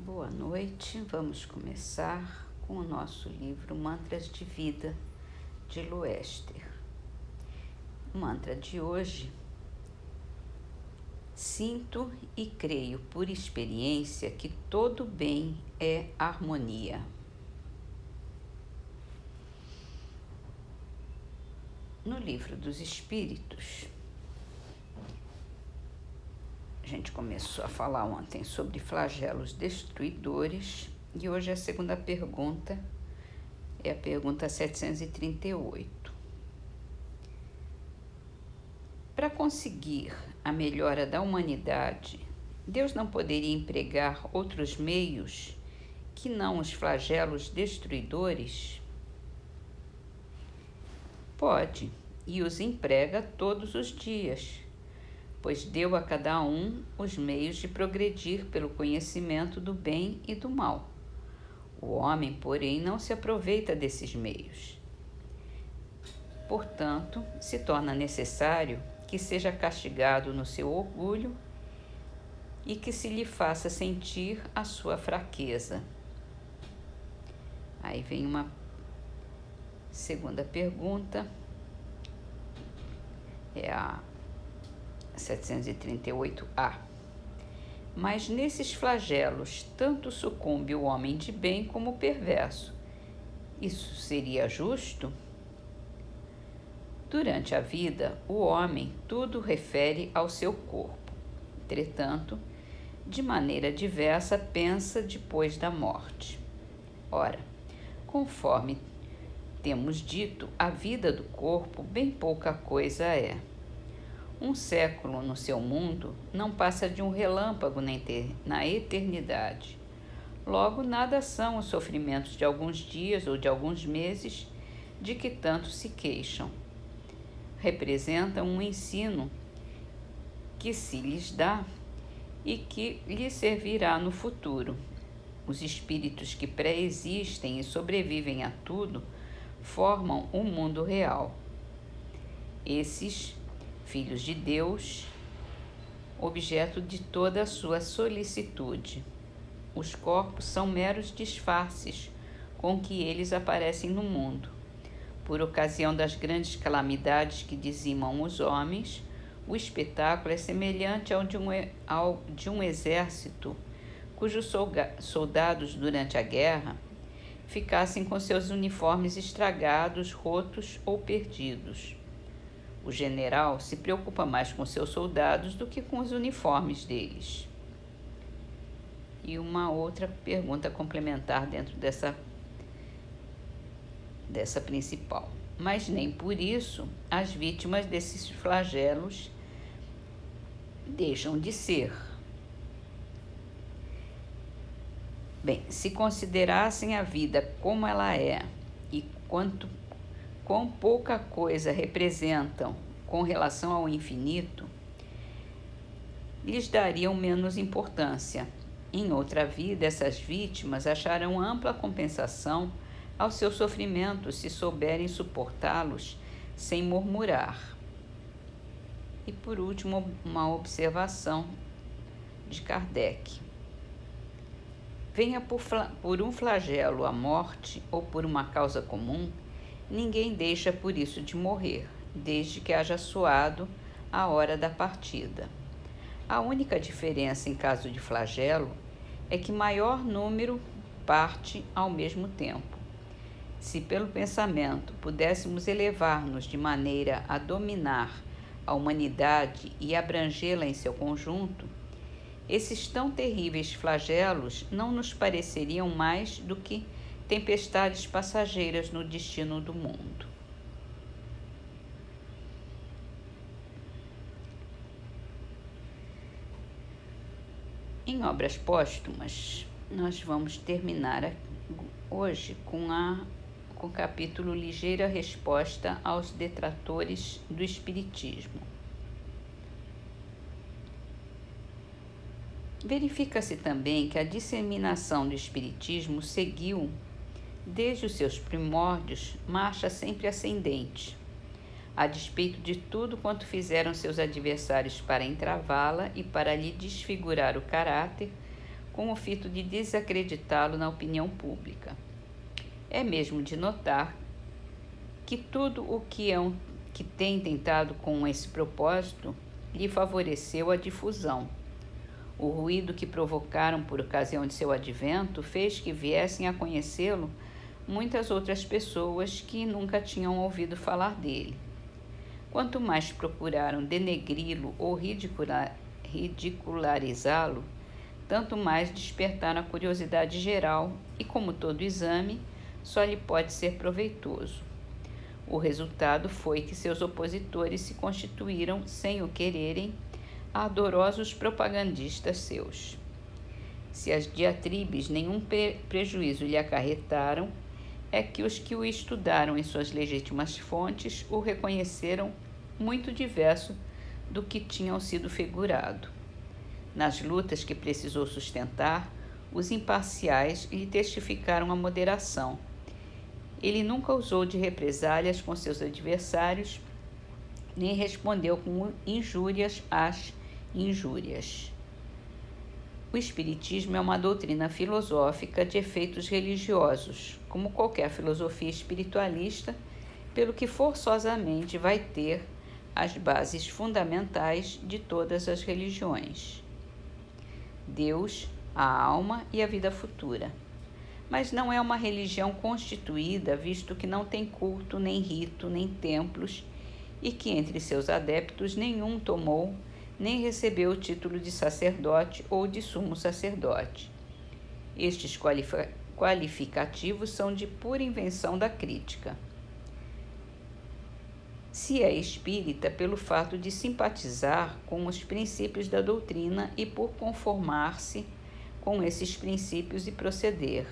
Boa noite, vamos começar com o nosso livro Mantras de Vida, de Loester. O mantra de hoje: sinto e creio por experiência que todo bem é harmonia. No Livro dos Espíritos, a gente começou a falar ontem sobre flagelos destruidores e hoje a segunda pergunta é a pergunta 738. Para conseguir a melhora da humanidade, Deus não poderia empregar outros meios que não os flagelos destruidores? Pode, e os emprega todos os dias, pois deu a cada um os meios de progredir pelo conhecimento do bem e do mal. O homem, porém, não se aproveita desses meios. Portanto, se torna necessário que seja castigado no seu orgulho e que se lhe faça sentir a sua fraqueza. Aí vem uma segunda pergunta, é a 738A. Mas nesses flagelos tanto sucumbe o homem de bem como o perverso. Isso seria justo? Durante a vida, o homem tudo refere ao seu corpo. Entretanto, de maneira diversa pensa depois da morte. Ora, conforme temos dito, a vida do corpo bem pouca coisa é. Um século no seu mundo não passa de um relâmpago na eternidade. Logo, nada são os sofrimentos de alguns dias ou de alguns meses de que tanto se queixam. Representam um ensino que se lhes dá e que lhes servirá no futuro. Os espíritos que pré-existem e sobrevivem a tudo formam um mundo real. Esses filhos de Deus, objeto de toda a sua solicitude. Os corpos são meros disfarces com que eles aparecem no mundo. Por ocasião das grandes calamidades que dizimam os homens, o espetáculo é semelhante ao de um exército cujos soldados, durante a guerra, ficassem com seus uniformes estragados, rotos ou perdidos. O general se preocupa mais com seus soldados do que com os uniformes deles. E uma outra pergunta complementar dentro dessa principal. Mas nem por isso as vítimas desses flagelos deixam de ser. Bem, se considerassem a vida como ela é e quão pouca coisa representam com relação ao infinito, lhes dariam menos importância. Em outra vida, essas vítimas acharão ampla compensação aos seus sofrimentos se souberem suportá-los sem murmurar. E por último, uma observação de Kardec. Venha por um flagelo a morte ou por uma causa comum, ninguém deixa por isso de morrer, desde que haja soado a hora da partida. A única diferença em caso de flagelo é que maior número parte ao mesmo tempo. Se pelo pensamento pudéssemos elevar-nos de maneira a dominar a humanidade e abrangê-la em seu conjunto, esses tão terríveis flagelos não nos pareceriam mais do que tempestades passageiras no destino do mundo. Em obras póstumas, nós vamos terminar hoje com o capítulo Ligeira Resposta aos Detratores do Espiritismo. Verifica-se também que a disseminação do Espiritismo seguiu, desde os seus primórdios, marcha sempre ascendente, a despeito de tudo quanto fizeram seus adversários para entravá-la e para lhe desfigurar o caráter, com o fito de desacreditá-lo na opinião pública. É mesmo de notar que tudo o que tem tentado com esse propósito lhe favoreceu a difusão. O ruído que provocaram por ocasião de seu advento fez que viessem a conhecê-lo muitas outras pessoas que nunca tinham ouvido falar dele. Quanto mais procuraram denegri-lo ou ridicularizá-lo, tanto mais despertaram a curiosidade geral e, como todo exame, só lhe pode ser proveitoso. O resultado foi que seus opositores se constituíram, sem o quererem, ardorosos propagandistas seus. Se as diatribes nenhum prejuízo lhe acarretaram, é que os que o estudaram em suas legítimas fontes o reconheceram muito diverso do que tinham sido figurado. Nas lutas que precisou sustentar, os imparciais lhe testificaram a moderação. Ele nunca usou de represálias com seus adversários, nem respondeu com injúrias às injúrias. O Espiritismo é uma doutrina filosófica de efeitos religiosos, como qualquer filosofia espiritualista, pelo que forçosamente vai ter as bases fundamentais de todas as religiões: Deus, a alma e a vida futura. Mas não é uma religião constituída, visto que não tem culto, nem rito, nem templos, e que entre seus adeptos nenhum tomou, nem recebeu o título de sacerdote ou de sumo sacerdote. Estes qualificativos são de pura invenção da crítica. Se é espírita pelo fato de simpatizar com os princípios da doutrina e por conformar-se com esses princípios e proceder.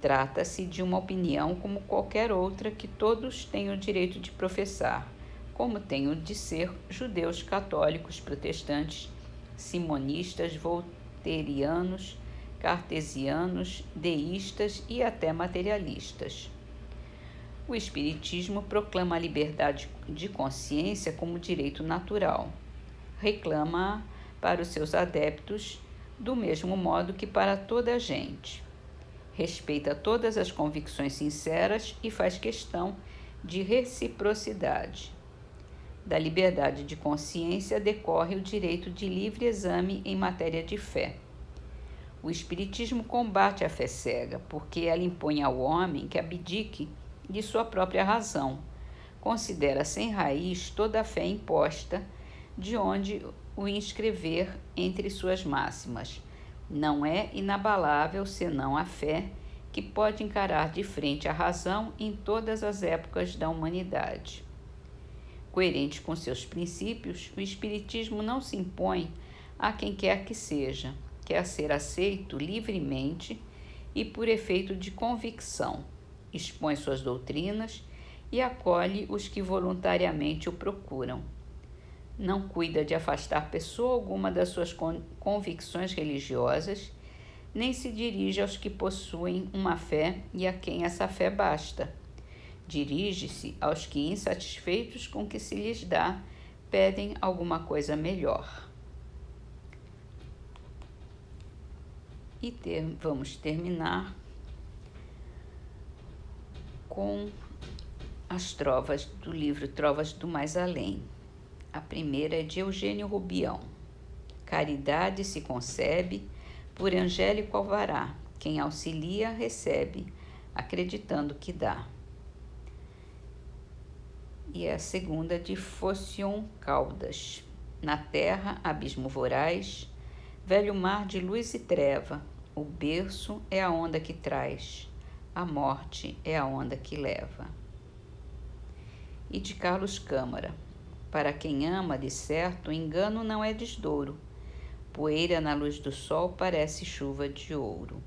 Trata-se de uma opinião como qualquer outra que todos têm o direito de professar, como têm o de ser judeus católicos, protestantes, simonistas, volterianos, cartesianos, deístas e até materialistas. O Espiritismo proclama a liberdade de consciência como direito natural. Reclama-a para os seus adeptos do mesmo modo que para toda a gente. Respeita todas as convicções sinceras e faz questão de reciprocidade. Da liberdade de consciência decorre o direito de livre exame em matéria de fé. O Espiritismo combate a fé cega, porque ela impõe ao homem que abdique de sua própria razão. Considera sem raiz toda a fé imposta, de onde o inscrever entre suas máximas. Não é inabalável senão a fé, que pode encarar de frente a razão em todas as épocas da humanidade. Coerente com seus princípios, o Espiritismo não se impõe a quem quer que seja, quer ser aceito livremente e por efeito de convicção. Expõe suas doutrinas e acolhe os que voluntariamente o procuram. Não cuida de afastar pessoa alguma das suas convicções religiosas, nem se dirige aos que possuem uma fé e a quem essa fé basta. Dirige-se aos que, insatisfeitos com o que se lhes dá, pedem alguma coisa melhor. E vamos terminar com as trovas do livro Trovas do Mais Além. A primeira é de Eugênio Rubião. Caridade se concebe por angélico alvará, quem auxilia recebe, acreditando que dá. E a segunda de Phocion Caldas. Na terra, abismo voraz, velho mar de luz e treva, o berço é a onda que traz, a morte é a onda que leva. E de Carlos Câmara. Para quem ama, de certo, o engano não é desdouro. Poeira na luz do sol parece chuva de ouro.